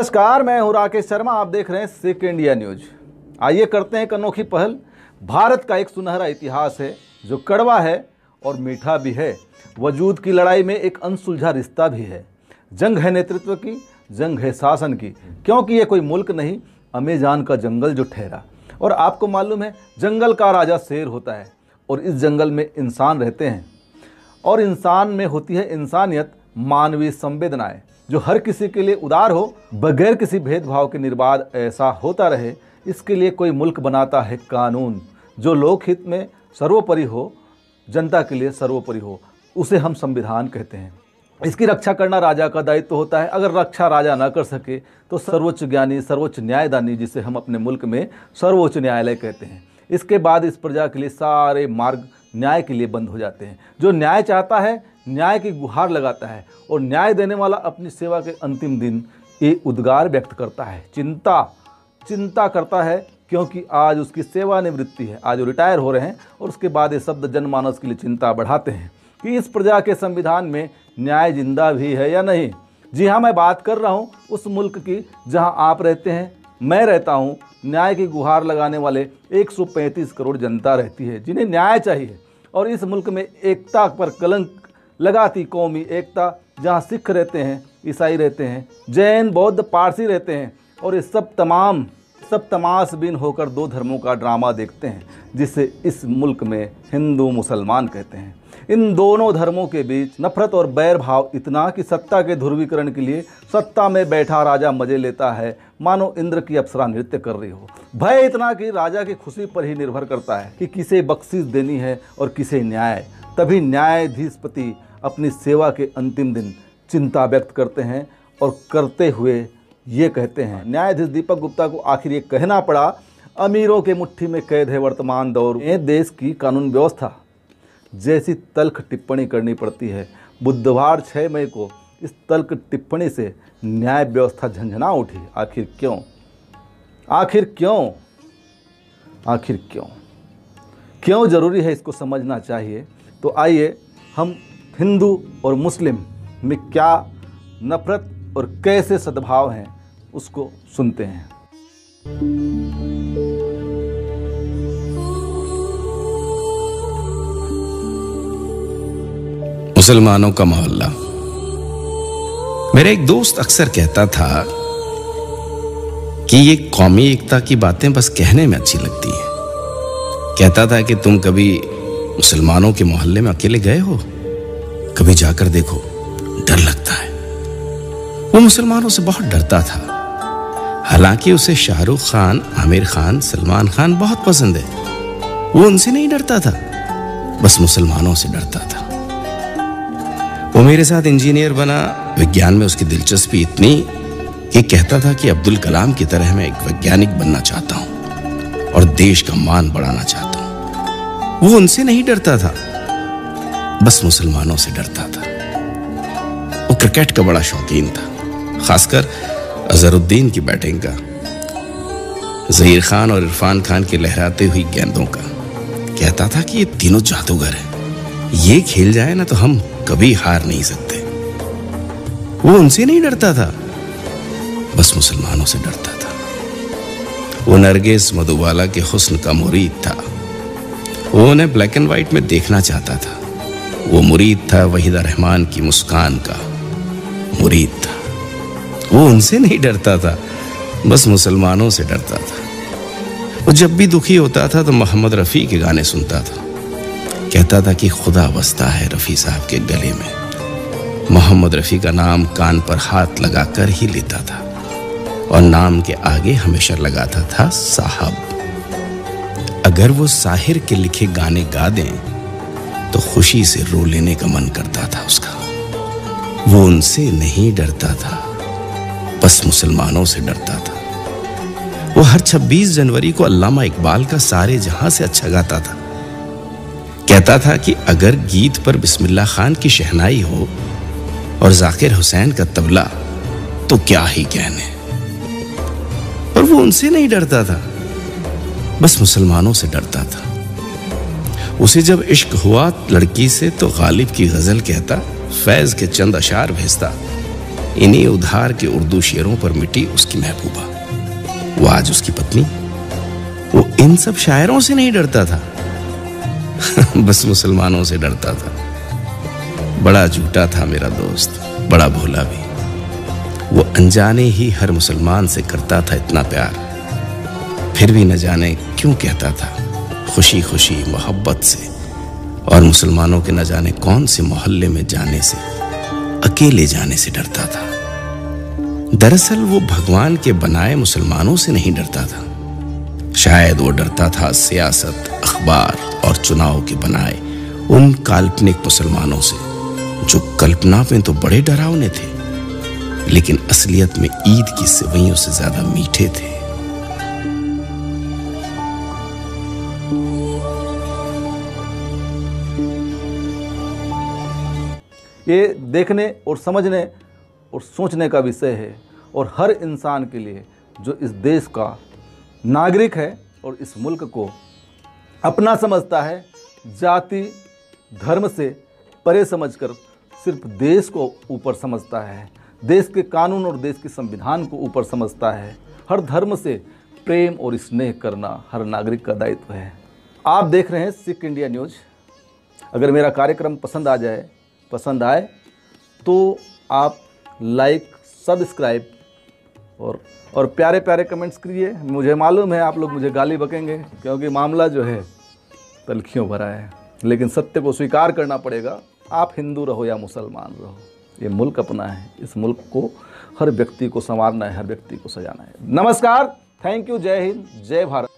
नमस्कार, मैं हूं राकेश शर्मा। आप देख रहे हैं सिक इंडिया न्यूज। आइए करते हैं एक अनोखी पहल। भारत का एक सुनहरा इतिहास है जो कड़वा है और मीठा भी है। वजूद की लड़ाई में एक अनसुलझा रिश्ता भी है। जंग है नेतृत्व की, जंग है शासन की, क्योंकि ये कोई मुल्क नहीं, अमेज़न का जंगल जो ठहरा। और आपको मालूम है, जंगल का राजा शेर होता है और इस जंगल में इंसान रहते हैं और इंसान में होती है इंसानियत, मानवीय संवेदनाएं जो हर किसी के लिए उदार हो, बगैर किसी भेदभाव के निर्बाध ऐसा होता रहे। इसके लिए कोई मुल्क बनाता है कानून जो लोकहित में सर्वोपरि हो, जनता के लिए सर्वोपरि हो। उसे हम संविधान कहते हैं। इसकी रक्षा करना राजा का दायित्व होता है। अगर रक्षा राजा ना कर सके तो सर्वोच्च ज्ञानी, सर्वोच्च न्यायदानी, जिसे हम अपने मुल्क में सर्वोच्च न्यायालय कहते हैं, इसके बाद इस प्रजा के लिए सारे मार्ग न्याय के लिए बंद हो जाते हैं। जो न्याय चाहता है, न्याय की गुहार लगाता है और न्याय देने वाला अपनी सेवा के अंतिम दिन ये उद्गार व्यक्त करता है, चिंता करता है, क्योंकि आज उसकी सेवानिवृत्ति है। आज वो रिटायर हो रहे हैं और उसके बाद ये शब्द जनमानस के लिए चिंता बढ़ाते हैं कि इस प्रजा के संविधान में न्याय जिंदा भी है या नहीं। जी हाँ, मैं बात कर रहा हूँ उस मुल्क की जहाँ आप रहते हैं, मैं रहता हूँ। न्याय की गुहार लगाने वाले 135 करोड़ जनता रहती है जिन्हें न्याय चाहिए। और इस मुल्क में एकता पर कलंक लगाती कौमी एकता, जहाँ सिख रहते हैं, ईसाई रहते हैं, जैन, बौद्ध, पारसी रहते हैं और ये सब तमाशबीन होकर दो धर्मों का ड्रामा देखते हैं जिसे इस मुल्क में हिंदू मुसलमान कहते हैं। इन दोनों धर्मों के बीच नफरत और बैर भाव इतना कि सत्ता के ध्रुवीकरण के लिए सत्ता में बैठा राजा मजे लेता है मानो इंद्र की अप्सरा नृत्य कर रही हो। भय इतना कि राजा की खुशी पर ही निर्भर करता है कि किसे बख्शीश देनी है और किसे न्याय। तभी न्यायाधीशपति अपनी सेवा के अंतिम दिन चिंता व्यक्त करते हैं और करते हुए ये कहते हैं। न्यायाधीश दीपक गुप्ता को आखिर ये कहना पड़ा, अमीरों के मुट्ठी में कैद है वर्तमान दौर में देश की कानून व्यवस्था जैसी तल्ख टिप्पणी करनी पड़ती है। बुधवार 6 मई को इस तल्ख टिप्पणी से न्याय व्यवस्था झंझना उठी। आखिर क्यों? क्यों जरूरी है इसको समझना चाहिए। तो आइए हम हिंदू और मुस्लिम में क्या नफरत और कैसे सद्भाव हैं उसको सुनते हैं। मुसलमानों का मोहल्ला। मेरा एक दोस्त अक्सर कहता था कि ये कौमी एकता की बातें बस कहने में अच्छी लगती हैं। कहता था कि तुम कभी मुसलमानों के मोहल्ले में अकेले गए हो? कभी जाकर देखो, डर लगता है। वो मुसलमानों से बहुत डरता था। हालांकि उसे शाहरुख खान, आमिर खान, सलमान खान बहुत पसंद है। वो उनसे नहीं डरता था, बस मुसलमानों से डरता था। वो मेरे साथ इंजीनियर बना। विज्ञान में उसकी दिलचस्पी इतनी कि कहता था कि अब्दुल कलाम की तरह मैं एक वैज्ञानिक बनना चाहता हूं और देश का मान बढ़ाना चाहता हूं। वो उनसे नहीं डरता था, बस मुसलमानों से डरता था। वो क्रिकेट का बड़ा शौकीन था, खासकर अजहरुद्दीन की बैटिंग का, ज़हीर खान और इरफान खान की लहराती हुई गेंदों का। कहता था कि ये तीनों जादूगर हैं, ये खेल जाए ना तो हम कभी हार नहीं सकते। वो उनसे नहीं डरता था, बस मुसलमानों से डरता था। वो नरगिस मधुबाला के हुस्न का मुरीद था। वो उन्हें ब्लैक एंड व्हाइट में देखना चाहता था। वो मुरीद था वहीदा रहमान की मुस्कान का, मुरीद था। वो उनसे नहीं डरता था, बस मुसलमानों से डरता था। वो जब भी दुखी होता था तो मोहम्मद रफ़ी के गाने सुनता था। कहता था कि खुदा बसता है रफ़ी साहब के गले में। मोहम्मद रफ़ी का नाम कान पर हाथ लगाकर ही लेता था और नाम के आगे हमेशा लगाता था साहब। अगर वो साहिर के लिखे गाने गा दें तो खुशी से रो लेने का मन करता था उसका। वो उनसे नहीं डरता था, बस मुसलमानों से डरता था। वो हर 26 जनवरी को अल्लामा इकबाल का सारे जहां से अच्छा गाता था। कहता था कि अगर गीत पर बिस्मिल्लाह खान की शहनाई हो और जाकिर हुसैन का तबला तो क्या ही कहने। पर वो उनसे नहीं डरता था, बस मुसलमानों से डरता था। उसे जब इश्क हुआ लड़की से तो गालिब की गजल कहता, फैज के चंद अशार भेजता। इन्हीं उधार के उर्दू शेरों पर मिटी उसकी महबूबा। वो आज उसकी पत्नी, वो इन सब शायरों से नहीं डरता था बस मुसलमानों से डरता था। बड़ा झूठा था मेरा दोस्त, बड़ा भोला भी। वो अनजाने ही हर मुसलमान से करता था इतना प्यार, फिर भी न जाने क्यों कहता था खुशी खुशी मोहब्बत से, और मुसलमानों के न जाने कौन से मोहल्ले में जाने से, अकेले जाने से डरता था। दरअसल वो भगवान के बनाए मुसलमानों से नहीं डरता था, शायद वो डरता था सियासत, अखबार और चुनाव के बनाए उन काल्पनिक मुसलमानों से, जो कल्पना में तो बड़े डरावने थे, लेकिन असलियत में ईद की सेवइयों से ज्यादा मीठे थे। ये देखने और समझने और सोचने का विषय है, और हर इंसान के लिए जो इस देश का नागरिक है और इस मुल्क को अपना समझता है, जाति धर्म से परे समझकर सिर्फ देश को ऊपर समझता है, देश के कानून और देश के संविधान को ऊपर समझता है, हर धर्म से प्रेम और स्नेह करना हर नागरिक का दायित्व है। आप देख रहे हैं सिख इंडिया न्यूज़। अगर मेरा कार्यक्रम पसंद आए तो आप लाइक, सब्सक्राइब और प्यारे प्यारे कमेंट्स करिए। मुझे मालूम है आप लोग मुझे गाली बकेंगे, क्योंकि मामला जो है तलखियों भरा है, लेकिन सत्य को स्वीकार करना पड़ेगा। आप हिंदू रहो या मुसलमान रहो, ये मुल्क अपना है। इस मुल्क को हर व्यक्ति को संवारना है, हर व्यक्ति को सजाना है। नमस्कार, थैंक यू, जय हिंद, जय भारत।